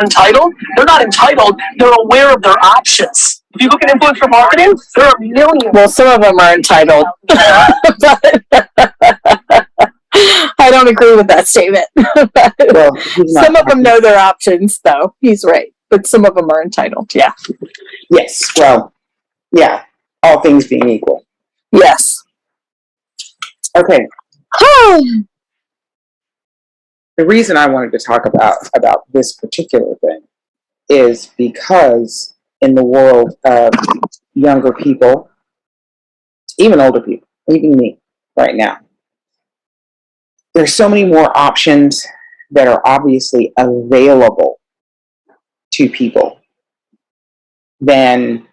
entitled. They're not entitled. They're aware of their options. If you look at influencer marketing, there are millions. Well, some of them are entitled. But I don't agree with that statement. Well, some of them know their options, though. He's right. But some of them are entitled, yeah. Yes, well, yeah. All things being equal. Yes. Okay. The reason I wanted to talk about this particular thing is because in the world of younger people, even older people, even me right now, there's so many more options that are obviously available to people than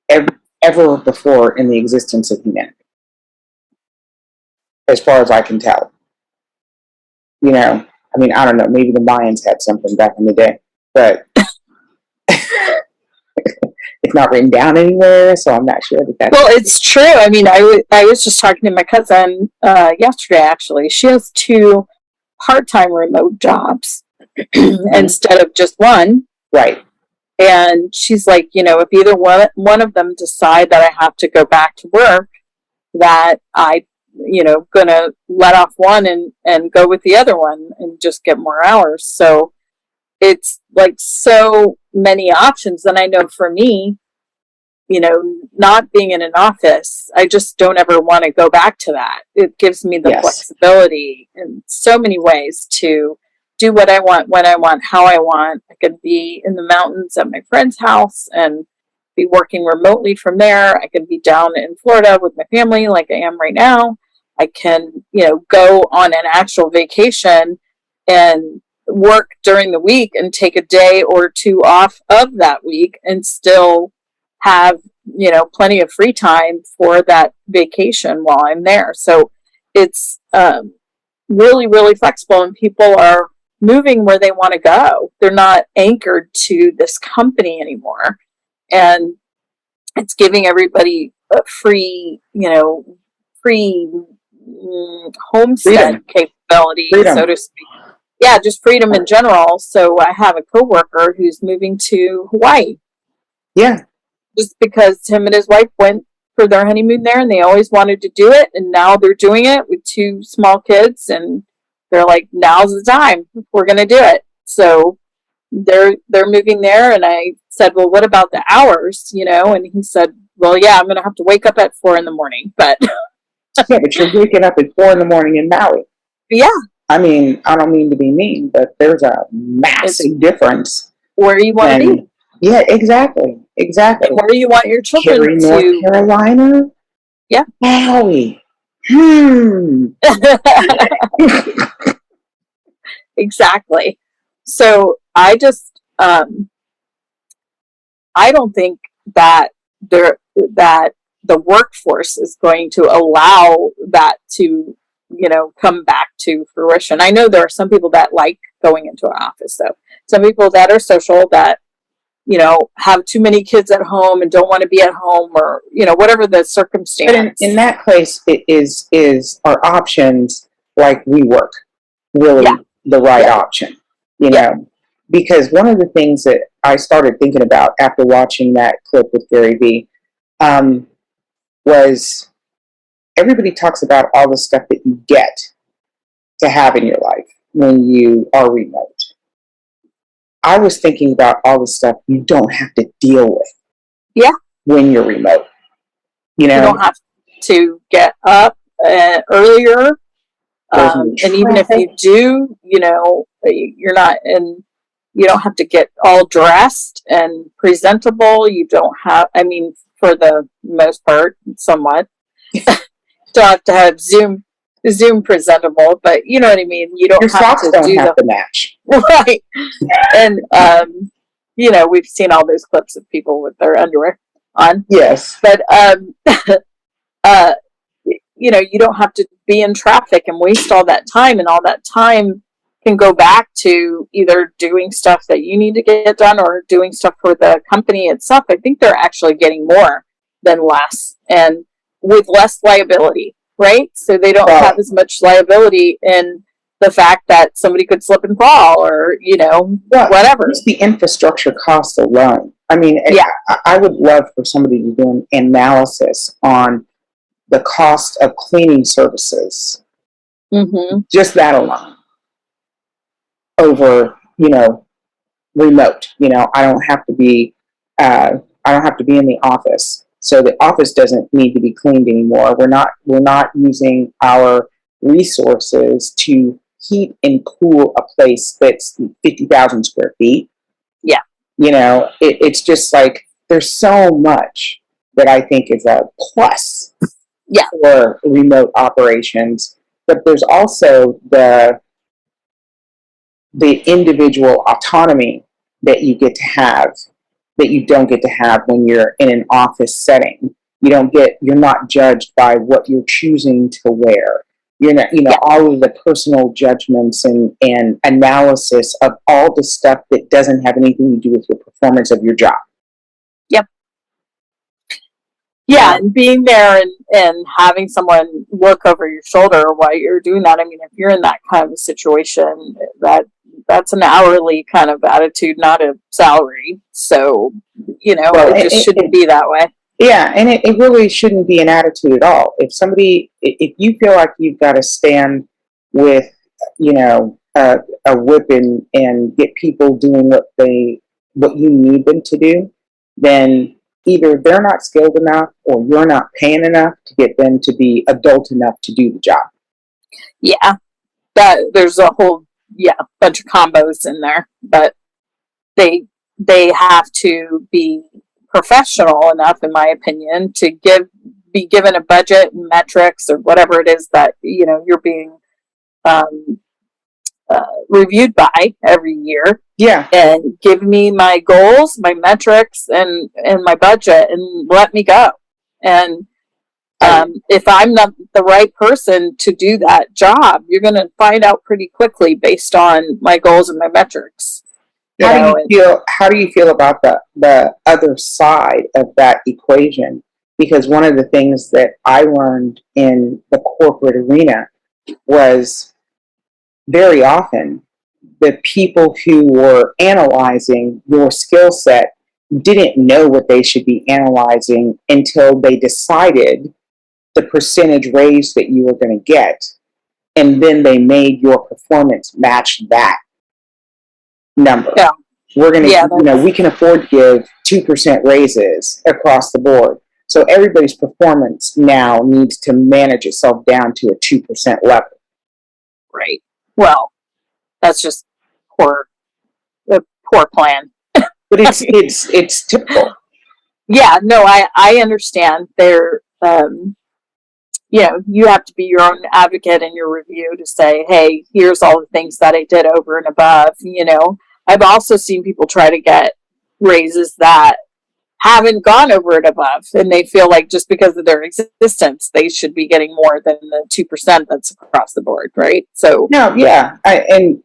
ever before in the existence of humanity, as far as I can tell. You know, I mean, I don't know, maybe the Mayans had something back in the day, but it's not written down anywhere, so I'm not sure that that's... Well, it's true. I mean, I was just talking to my cousin yesterday, actually. She has 2 part-time remote jobs instead of just one. Right. And she's like, you know, if either one of them decide that I have to go back to work, that I, you know, gonna let off one and go with the other one and just get more hours. So it's like so many options. And I know for me, you know, not being in an office, I just don't ever want to go back to that. It gives me the flexibility in so many ways to do what I want, when I want, how I want. I could be in the mountains at my friend's house and be working remotely from there. I could be down in Florida with my family like I am right now. I can, you know, go on an actual vacation and work during the week and take a day or 2 off of that week and still have, you know, plenty of free time for that vacation while I'm there. So it's really, really flexible, and people are moving where they want to go. They're not anchored to this company anymore. And it's giving everybody a free, you know, free homestead capability, so to speak. Yeah, just freedom in general. So I have a coworker who's moving to Hawaii. Yeah. Just because him and his wife went for their honeymoon there, and they always wanted to do it, and now they're doing it with 2 small kids, and they're like, now's the time. We're going to do it. So they're moving there, and I said, well, what about the hours, you know? And he said, well, yeah, I'm going to have to wake up at 4 a.m, but... Yeah, but you're waking up at 4 a.m. in Maui. Yeah. I mean, I don't mean to be mean, but there's a massive difference. Where you want to be. Yeah, exactly. Exactly. Where you want your children to... North Carolina? Yeah. Maui. Exactly. So I just, I don't think that the workforce is going to allow that to, you know, come back to fruition. I know there are some people that like going into an office, though. Some people that are social, that, you know, have too many kids at home and don't want to be at home, or, you know, whatever the circumstance. But in that case, it is our options, like WeWork, really the right option, you know? Because one of the things that I started thinking about after watching that clip with Gary Vee was everybody talks about all the stuff that you get to have in your life when you are remote. I was thinking about all the stuff you don't have to deal with. Yeah. When you're remote. You know? You don't have to get up earlier. And even if you do, you know, you're not, and you don't have to get all dressed and presentable. You don't have, I mean, for the most part, somewhat. Don't have to have Zoom presentable, but you know what I mean? You don't your have socks to don't do have to match. Right. And, you know, we've seen all those clips of people with their underwear on. Yes. But, you know, you don't have to be in traffic and waste all that time, and all that time can go back to either doing stuff that you need to get done or doing stuff for the company itself. I think they're actually getting more than less, and with less liability, right? So they don't have as much liability in the fact that somebody could slip and fall, or whatever. Just the infrastructure cost alone. I mean, Yeah. I would love for somebody to do an analysis on the cost of cleaning services, just that alone, over, remote. I don't have to be, in the office, so the office doesn't need to be cleaned anymore. We're not using our resources to heat and cool a place that's 50,000 square feet. Yeah. It's just like, there's so much that I think is a plus, for remote operations, but there's also the individual autonomy that you get to have, that you don't get to have when you're in an office setting. You're not judged by what you're choosing to wear. You're not, all of the personal judgments and analysis of all the stuff that doesn't have anything to do with your performance of your job. Yep. Yeah, and being there and having someone look over your shoulder while you're doing that. I mean, if you're in that kind of a situation, that's an hourly kind of attitude, not a salary. So, it just shouldn't be that way. Yeah, and it really shouldn't be an attitude at all. If you feel like you've got to stand with, a whip and get people doing what you need them to do, then either they're not skilled enough, or you're not paying enough to get them to be adult enough to do the job. Yeah, there's a whole bunch of combos in there, but they have to be professional enough, in my opinion, to be given a budget and metrics, or whatever it is that you're being reviewed by every year. Yeah. And give me my goals, my metrics, and my budget, and let me go. And if I'm not the right person to do that job, you're going to find out pretty quickly based on my goals and my metrics. How do you feel about the other side of that equation? Because one of the things that I learned in the corporate arena was, very often, the people who were analyzing your skill set didn't know what they should be analyzing until they decided the percentage raise that you were going to get, and then they made your performance match that number. Yeah. We're going to, we can afford to give 2% raises across the board. So everybody's performance now needs to manage itself down to a 2% level. Right. Well, that's just a poor plan. But it's typical. Yeah, no, I understand. You have to be your own advocate in your review to say, hey, here's all the things that I did over and above. I've also seen people try to get raises that haven't gone over and above, and they feel like just because of their existence, they should be getting more than the 2% that's across the board, right? So no, yeah, and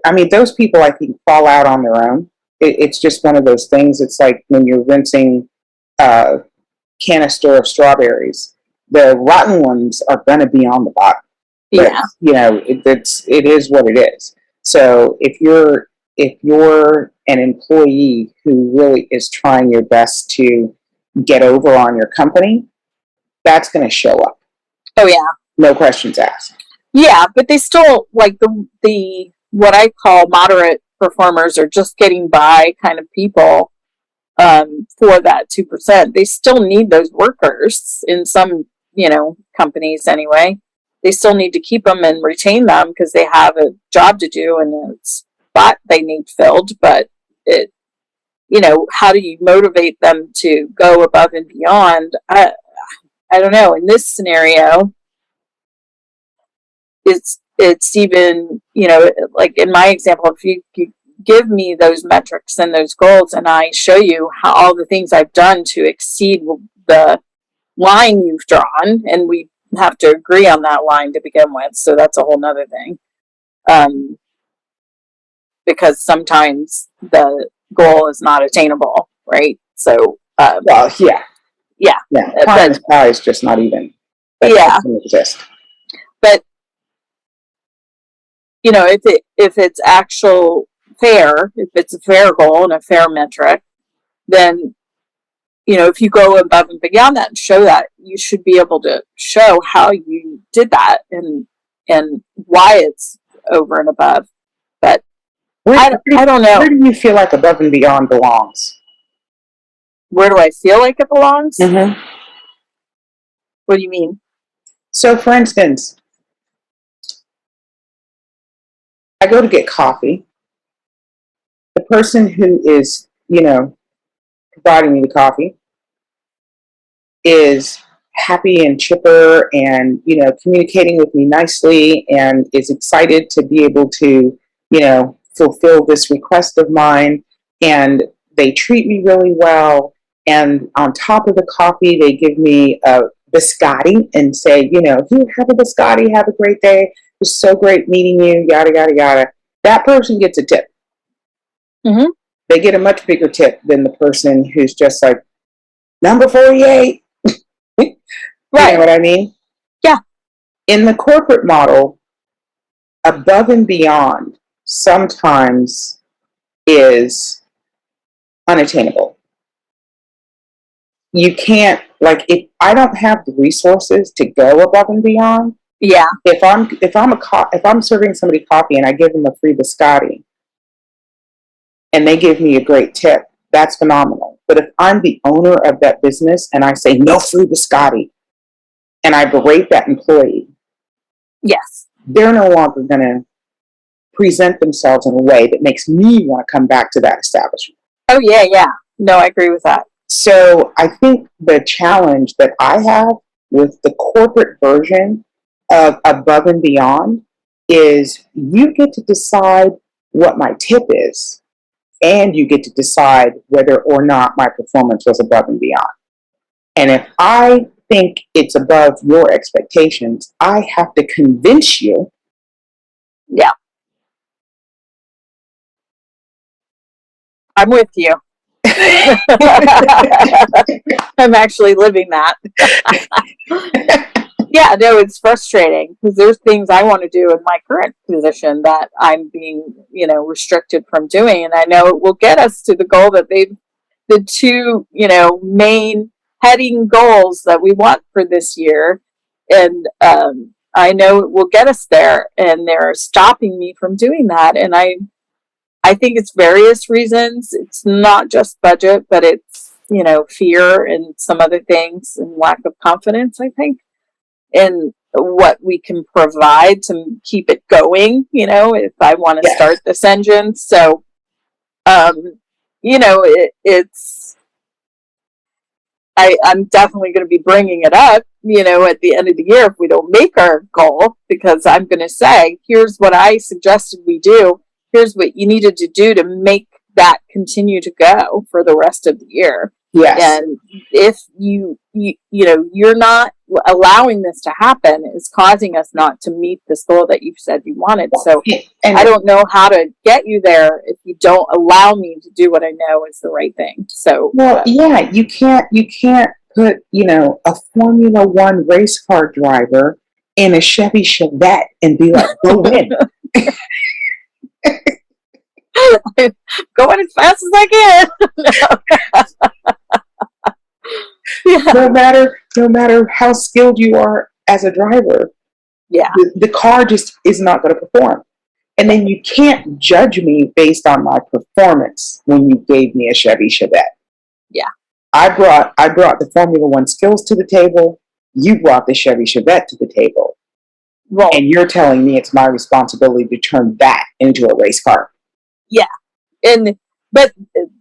I mean, those people, I think, fall out on their own. It's just one of those things. It's like when you're rinsing a canister of strawberries, the rotten ones are going to be on the bottom. Yeah, it is what it is. So if you're an employee who really is trying your best to get over on your company, that's going to show up. Oh yeah, no questions asked. Yeah, but they still, like, the what I call moderate performers, or just getting by kind of people, for that 2%. They still need those workers in some, companies anyway. They still need to keep them and retain them because they have a job to do and a spot they need filled. But how do you motivate them to go above and beyond? I don't know. In this scenario, it's even, like in my example, if you give me those metrics and those goals, and I show you how all the things I've done to exceed the line you've drawn, and we have to agree on that line to begin with, so that's a whole nother thing, because sometimes the goal is not attainable, right? So well, yeah, pie is pie is just not even, that doesn't exist. But you know, if it's actual fair, if it's a fair goal and a fair metric, then, you know, if you go above and beyond that and show that, you should be able to show how you did that and why it's over and above. But I don't know. Where do you feel like above and beyond belongs? Where do I feel like it belongs? Mm-hmm. What do you mean? So, for instance, I go to get coffee. The person who is, you know, providing me the coffee is happy and chipper and, you know, communicating with me nicely and is excited to be able to, you know, fulfill this request of mine. And they treat me really well. And on top of the coffee, they give me a biscotti and say, you know, you have a biscotti, have a great day. It was so great meeting you, yada, yada, yada. That person gets a tip. Mm-hmm. They get a much bigger tip than the person who's just like, number 48. Right. You know what I mean? Yeah. In the corporate model, above and beyond sometimes is unattainable. You can't, like, if I don't have the resources to go above and beyond, Yeah. if I'm serving somebody coffee and I give them a free biscotti and they give me a great tip, that's phenomenal. But if I'm the owner of that business and I say no free biscotti and I berate that employee, yes, they're no longer going to present themselves in a way that makes me want to come back to that establishment. Oh, yeah, yeah. No, I agree with that. So I think the challenge that I have with the corporate version of above and beyond is you get to decide what my tip is, and you get to decide whether or not my performance was above and beyond. And if I think it's above your expectations, I have to convince you. Yeah. I'm with you. I'm actually living that. Yeah, no, it's frustrating because there's things I want to do in my current position that I'm being, you know, restricted from doing. And I know it will get us to the goal that the two, you know, main heading goals that we want for this year. And I know it will get us there, and they're stopping me from doing that. And I think it's various reasons. It's not just budget, but it's, you know, fear and some other things and lack of confidence, I think, in what we can provide to keep it going, you know, if I want to start this engine. So, you know, I'm definitely going to be bringing it up, you know, at the end of the year if we don't make our goal, because I'm going to say, here's what I suggested we do. Here's what you needed to do to make that continue to go for the rest of the year. Yes. And if you know, you're not allowing this to happen, is causing us not to meet this goal that you said you wanted. So and I don't know how to get you there if you don't allow me to do what I know is the right thing. So, well, yeah, you can't put, you know, a Formula One race car driver in a Chevy Chevette and be like, go win. Going as fast as I can. Yeah. No matter how skilled you are as a driver, yeah, the car just is not going to perform. And then you can't judge me based on my performance when you gave me a Chevy Chevette. Yeah. I brought the Formula One skills to the table. You brought the Chevy Chevette to the table. Well, and you're telling me it's my responsibility to turn that into a race car. Yeah. And but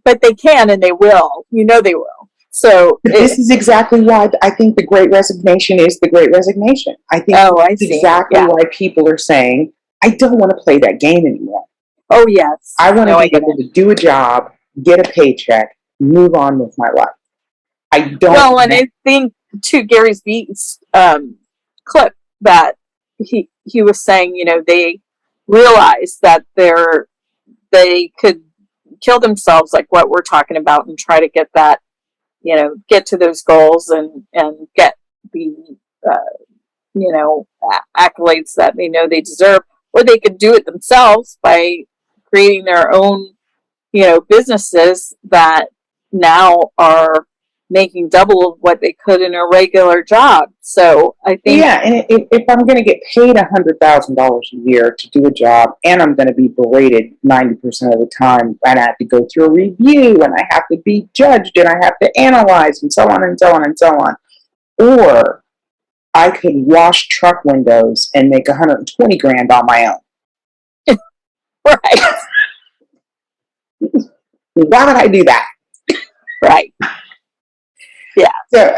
they can and they will. You know they will. So this is exactly why I think the Great Resignation is the Great Resignation. I think that's exactly why people are saying, I don't want to play that game anymore. Oh, yes. I want to be able to do a job, get a paycheck, move on with my life. I don't. Well, and I think, to Gary's Beats clip that he was saying, you know, they realized that they could kill themselves, like what we're talking about, and try to get that, you know, get to those goals and get the, you know, accolades that they know they deserve, or they could do it themselves by creating their own, businesses that now are making double of what they could in a regular job. So I think, yeah, and if I'm going to get paid $100,000 a year to do a job, and I'm going to be berated 90% of the time, and I have to go through a review, and I have to be judged, and I have to analyze, and so on and so on and so on, or I could wash truck windows and make 120 grand on my own. right, Why would I do that? right, yeah. So,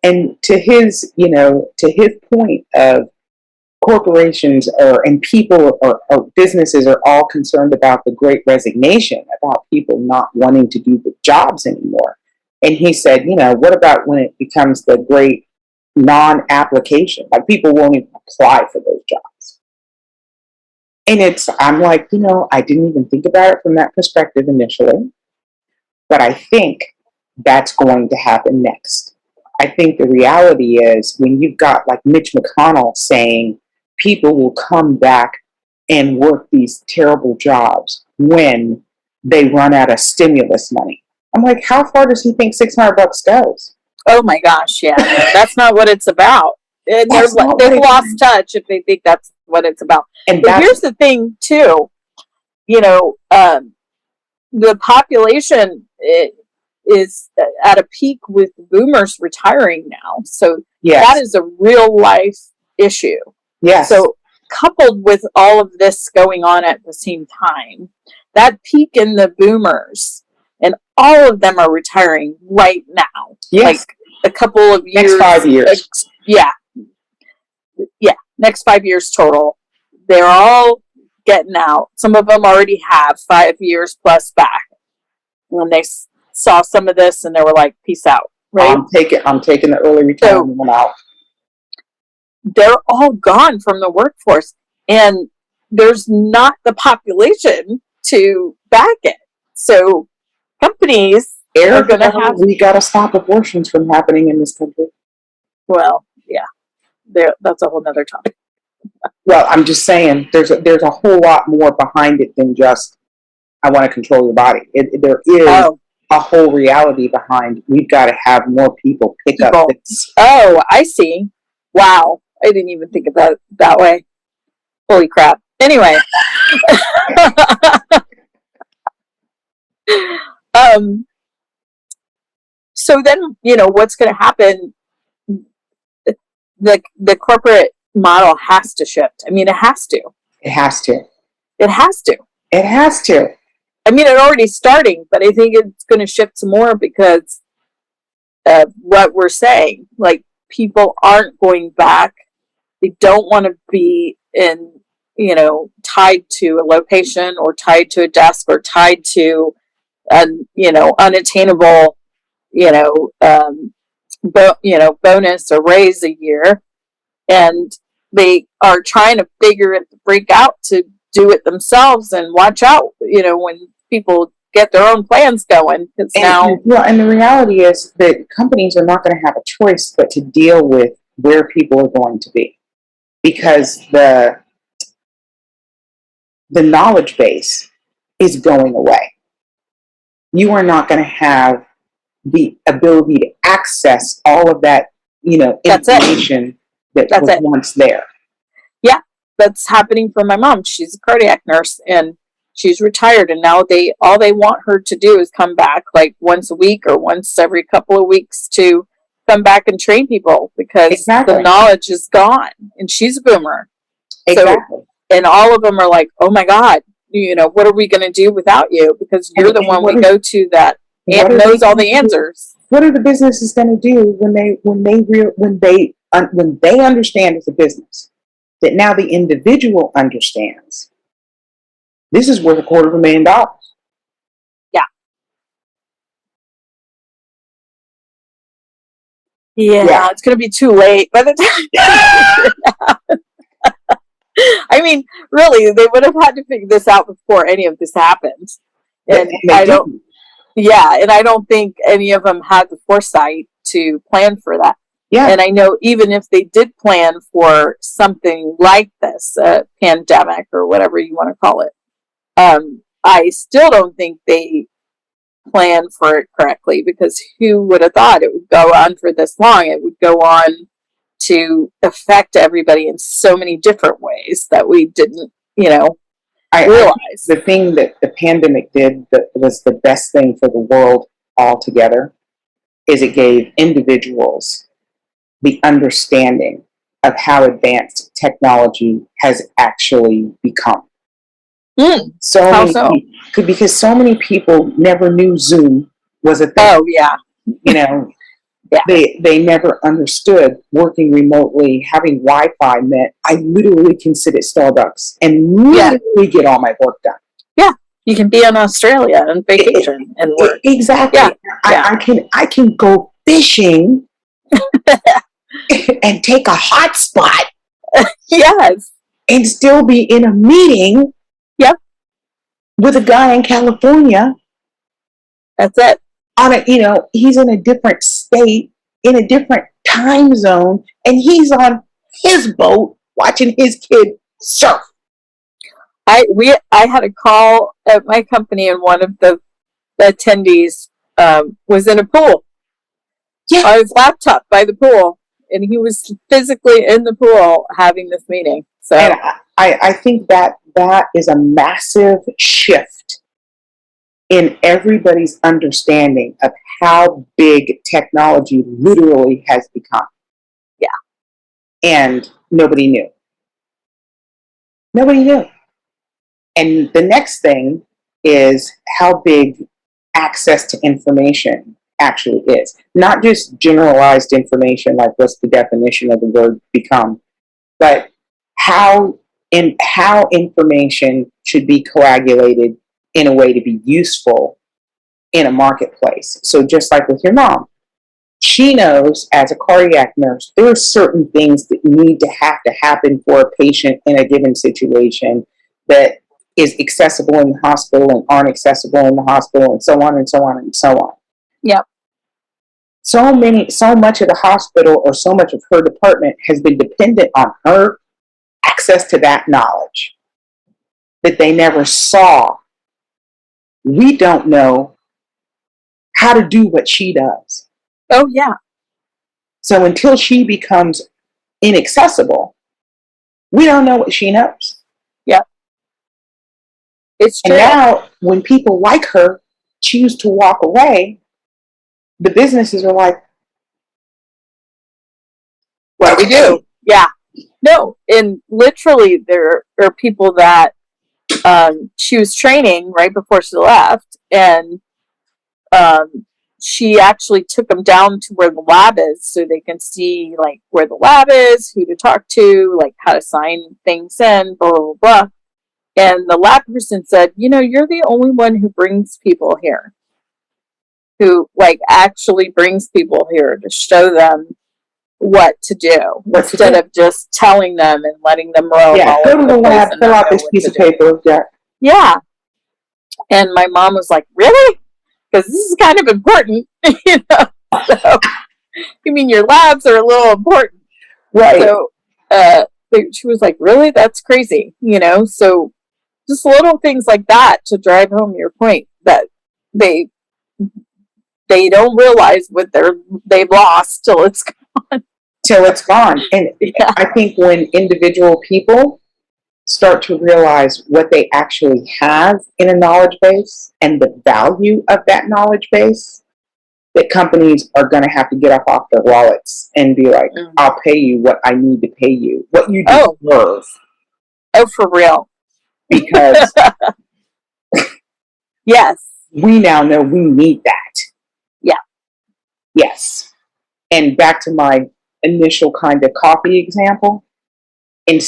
and to his point of corporations and people or businesses are all concerned about the great resignation, about people not wanting to do the jobs anymore. And he said, what about when it becomes the great non-application? Like people won't even apply for those jobs. And I'm like, I didn't even think about it from that perspective initially, but I think that's going to happen next. I think the reality is when you've got like Mitch McConnell saying people will come back and work these terrible jobs when they run out of stimulus money. I'm like, how far does he think $600 goes? Oh my gosh, yeah. No, that's not what it's about. And they've lost touch if they think that's what it's about. And but here's the thing, too. The population is at a peak with boomers retiring now. So yes. That is a real life issue. Yes. So coupled with all of this going on at the same time, that peak in the boomers, and all of them are retiring right now. Yes. Like a couple of years. Next 5 years. Yeah. Next 5 years total. They're all getting out. Some of them already have 5 years plus back. When they saw some of this and they were like, peace out. Right? I'm taking the early retirement one out. They're all gone from the workforce. And there's not the population to back it. So companies are going to have... We got to stop abortions from happening in this country. Well, yeah. That's a whole nother topic. Well, I'm just saying there's a whole lot more behind it than just I want to control your body. There is a whole reality behind we've got to have more people pick up this. Oh, I see. Wow. I didn't even think about it that way. Holy crap. Anyway. So then, what's going to happen? The corporate model has to shift. I mean, it has to. It has to. It has to. It has to. I mean, it's already starting, but I think it's going to shift some more because of what we're saying. Like, people aren't going back. They don't want to be tied to a location or tied to a desk or tied to unattainable, bonus or raise a year. And they are trying to break out to do it themselves and watch out, when people get their own plans going. And the reality is that companies are not going to have a choice but to deal with where people are going to be, because the knowledge base is going away. You are not going to have the ability to access all of that, information that was once there. Yeah, that's happening for my mom. She's a cardiac nurse and she's retired, and now all they want her to do is come back like once a week or once every couple of weeks to come back and train people because the knowledge is gone. And she's a boomer. Exactly. So, and all of them are like, oh my God, what are we going to do without you? Because you're the one we go to that knows all the answers. What are the businesses going to do when they understand as a business that now the individual understands this is worth $250,000? Yeah, it's going to be too late by the time. I mean, really, they would have had to figure this out before any of this happened. And I don't think any of them had the foresight to plan for that. Yeah. And I know even if they did plan for something like this, a pandemic or whatever you want to call it, I still don't think they planned for it correctly, because who would have thought it would go on for this long? It would go on to affect everybody in so many different ways that we didn't, realize. The thing that the pandemic did that was the best thing for the world altogether is it gave individuals the understanding of how advanced technology has actually become. How so? Because so many people never knew Zoom was a thing. Oh, yeah. Yeah. They never understood working remotely, having Wi-Fi meant I literally can sit at Starbucks and literally get all my work done. Yeah. You can be in Australia on vacation and work. Exactly. Yeah. I can go fishing and take a hotspot. Yes. And still be in a meeting. Yep. With a guy in California. That's it. He's in a different state, in a different time zone, and he's on his boat watching his kid surf. I had a call at my company, and one of the attendees was in a pool. Yeah. On his laptop by the pool, and he was physically in the pool having this meeting. So, and I think that is a massive shift in everybody's understanding of how big technology literally has become. Yeah. And nobody knew. Nobody knew. And the next thing is how big access to information actually is. Not just generalized information, like what's the definition of the word become, but how information should be coagulated in a way to be useful in a marketplace. So just like with your mom, she knows as a cardiac nurse, there are certain things that need to happen for a patient in a given situation that is accessible in the hospital and aren't accessible in the hospital, and so on and so on and so on. Yep. So much of the hospital or so much of her department has been dependent on her access to that knowledge that they never saw. We don't know how to do what she does. Oh, yeah. So until she becomes inaccessible, we don't know what she knows. Yep. It's true. And now when people like her choose to walk away, the businesses are like, what do we do? Yeah. No, and literally there are people that she was training right before she left, and she actually took them down to where the lab is so they can see like where the lab is, who to talk to, like how to sign things in, blah, blah, blah. And the lab person said, you're the only one who brings people here, who like actually brings people here to show them what to do instead of just telling them and letting them roam. Yeah, go to the lab, fill out this piece of paper. Yeah. And my mom was like, really? Because this is kind of important, So, you mean your labs are a little important, right? So, she was like, really? That's crazy, So, just little things like that to drive home your point that they don't realize what they've lost till it's gone. And yeah. I think when individual people start to realize what they actually have in a knowledge base and the value of that knowledge base, that companies are going to have to get up off their wallets and be like, I'll pay you what I need to pay you, what you deserve. Oh, for real. Because yes, we now know we need that. Yeah. Yes. And back to my initial kind of coffee example, and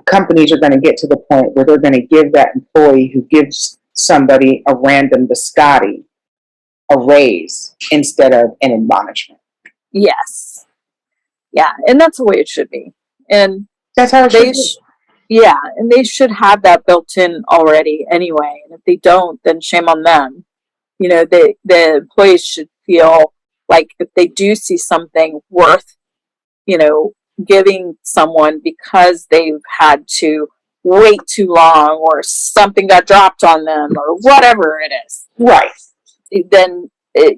companies are going to get to the point where they're going to give that employee who gives somebody a random biscotti a raise instead of an admonishment. Yes. Yeah, and that's the way it should be. And that's how it should be. Yeah, and they should have that built in already anyway. And if they don't, then shame on them. The employees should feel like if they do see something worth giving someone because they've had to wait too long or something got dropped on them or whatever it is. Right. Then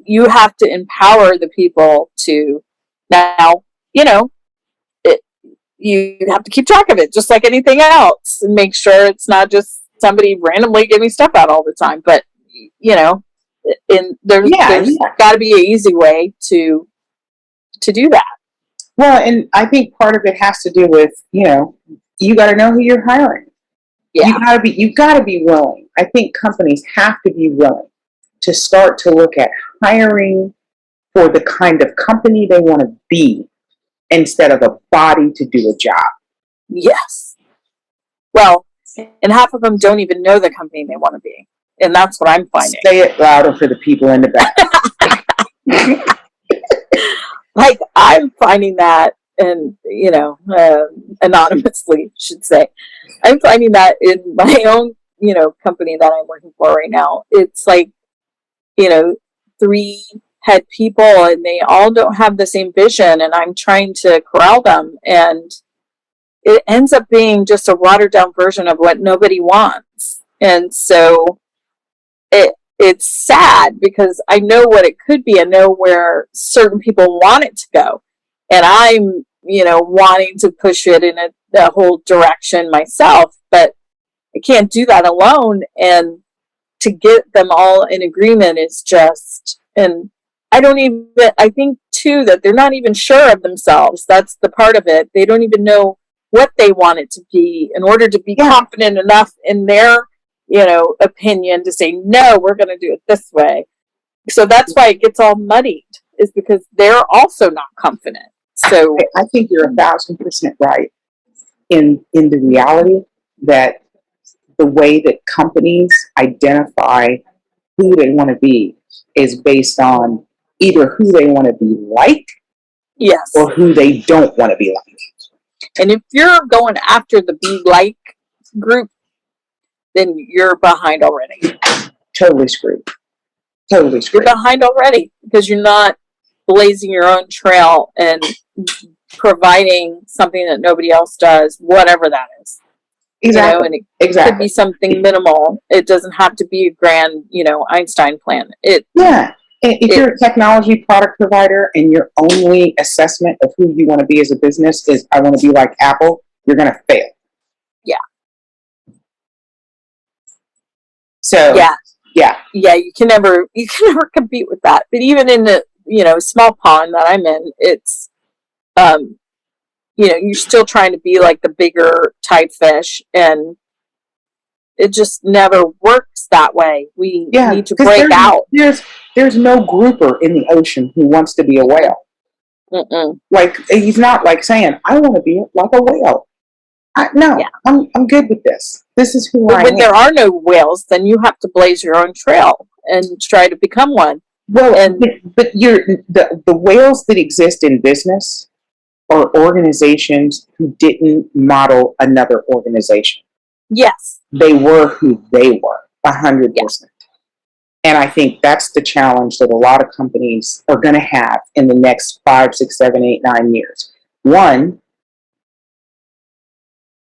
you have to empower the people to now, you have to keep track of it just like anything else and make sure it's not just somebody randomly giving stuff out all the time. But, there's got to be an easy way to do that. Well, and I think part of it has to do with, you got to know who you're hiring. Yeah. You got to be willing. I think companies have to be willing to start to look at hiring for the kind of company they want to be instead of a body to do a job. Yes. Well, and half of them don't even know the company they want to be. And that's what I'm finding. Say it louder for the people in the back. Like, I'm finding that, and, anonymously, should say, I'm finding that in my own, company that I'm working for right now. It's like, 3 head people, and they all don't have the same vision, and I'm trying to corral them, and it ends up being just a watered down version of what nobody wants. And so it's sad because I know what it could be. I know where certain people want it to go. And I'm, wanting to push it in a whole direction myself, but I can't do that alone. And to get them all in agreement is just, and I think too that they're not even sure of themselves. That's the part of it. They don't even know what they want it to be in order to be confident enough in their opinion to say, no, we're going to do it this way. So that's why it gets all muddied, is because they're also not confident. So I think you're 1,000% right in the reality that the way that companies identify who they want to be is based on either who they want to be like, yes, or who they don't want to be like. And if you're going after the be like group, then you're behind already. Totally screwed. Totally screwed. You're behind already because you're not blazing your own trail and providing something that nobody else does, whatever that is. Exactly. And it could be something minimal. It doesn't have to be a grand, Einstein plan. If you're a technology product provider and your only assessment of who you want to be as a business is, I want to be like Apple, you're going to fail. Yeah. So yeah, you can never compete with that. But even in the small pond that I'm in, it's you're still trying to be like the bigger type fish, and it just never works that way. We need to break out. There's no grouper in the ocean who wants to be a whale. Mm-mm. Like, he's not like saying, I want to be like a whale. I'm good with this. This is who I am. But when there are no whales, then you have to blaze your own trail and try to become one. Well, but the whales that exist in business are organizations who didn't model another organization. Yes. They were who they were, 100%. Yeah. And I think that's the challenge that a lot of companies are going to have in the next 5, 6, 7, 8, 9 years. One,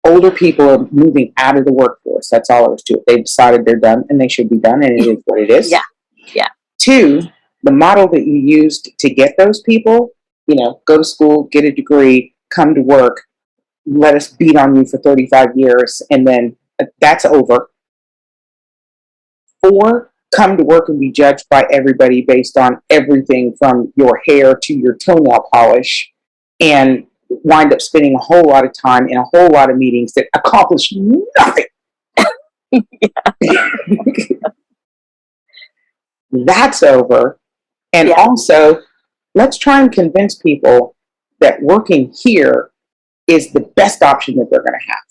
older people are moving out of the workforce. That's all there is to it. They've decided they're done, and they should be done, and it is what it is. Yeah. 2, the model that you used to get those people, go to school, get a degree, come to work, let us beat on you for 35 years, and then that's over. 4, come to work and be judged by everybody based on everything from your hair to your toenail polish, and wind up spending a whole lot of time in a whole lot of meetings that accomplish nothing. That's over. And also, let's try and convince people that working here is the best option that they're going to have.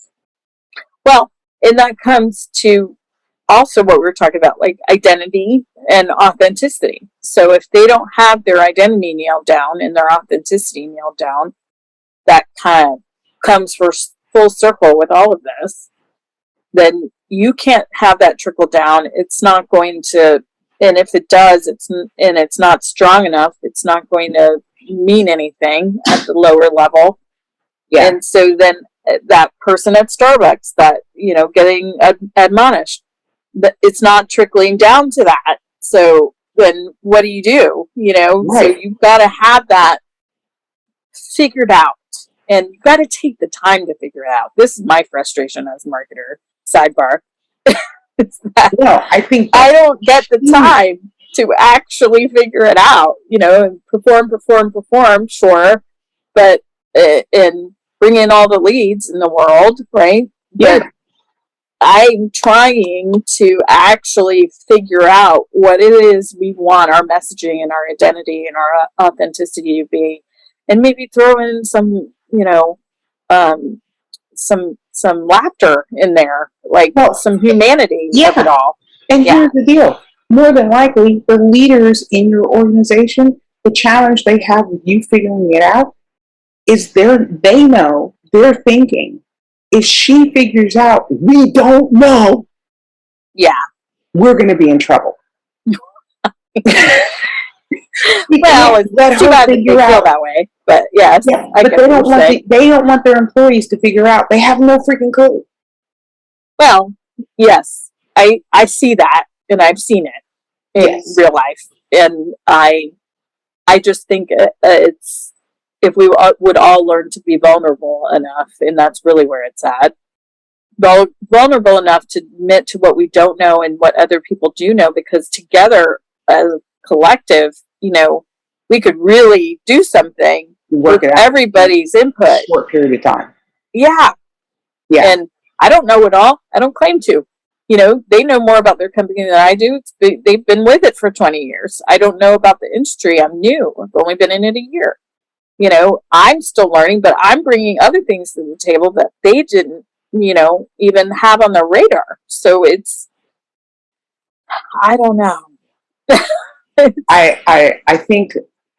Well, and that comes to also what we were talking about, like identity and authenticity. So if they don't have their identity nailed down and their authenticity nailed down, that kind of comes for full circle with all of this, then you can't have that trickle down. It's not going to, and if it does, it's not strong enough. It's not going to mean anything at the lower level. Yeah. And so then that person at Starbucks that, getting admonished, that it's not trickling down to that. So then what do? So Right. you've got to have that figured out, and you've got to take the time to figure it out. This is my frustration as a marketer. Sidebar. It's that I think I don't get the time to actually figure it out, and perform, sure, but and bring in all the leads in the world, right? Yeah. But I'm trying to actually figure out what it is we want our messaging and our identity and our authenticity to be, and maybe throw in some, some laughter in there, like some humanity of it all. And here's the deal. More than likely, the leaders in your organization, the challenge they have with you figuring it out is they know, they're thinking, if she figures out we don't know, we're going to be in trouble. Well, it's too bad they feel that way, but yes, but they don't want their employees to figure out. They have no freaking clue. Well, yes, I see that, and I've seen it in real life, and I just think it's, if we would all learn to be vulnerable enough, and that's really where it's at. Vulnerable enough to admit to what we don't know and what other people do know, because together as a collective, we could really do something with everybody's input. In a short period of time. Yeah. And I don't know it all. I don't claim to. They know more about their company than I do. They've been with it for 20 years. I don't know about the industry. I'm new. I've only been in it a year. I'm still learning, but I'm bringing other things to the table that they didn't, even have on their radar. So it's, I don't know. I think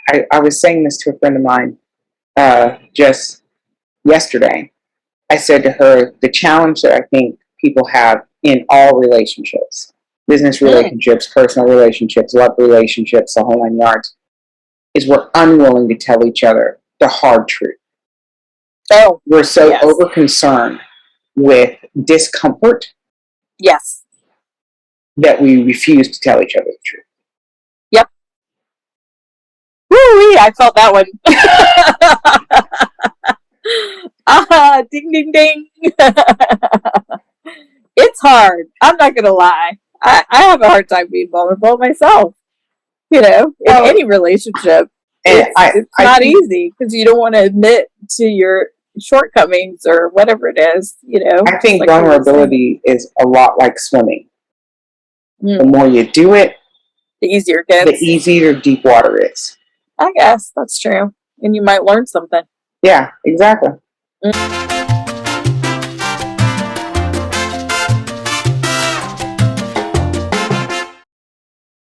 I was saying this to a friend of mine just yesterday. I said to her, the challenge that I think people have in all relationships, business relationships, personal relationships, love relationships, the whole 9 yards, is we're unwilling to tell each other the hard truth. Oh, we're so over concerned with discomfort. Yes. That we refuse to tell each other the truth. Yep. Woo-wee, I felt that one. Ding, ding, ding. It's hard. I'm not going to lie. I have a hard time being vulnerable myself. In any relationship. It's not easy, because you don't want to admit to your shortcomings or whatever it is, I think vulnerability is a lot like swimming. The more you do it, the easier it gets. The easier deep water is. I guess that's true. And you might learn something. Yeah, exactly.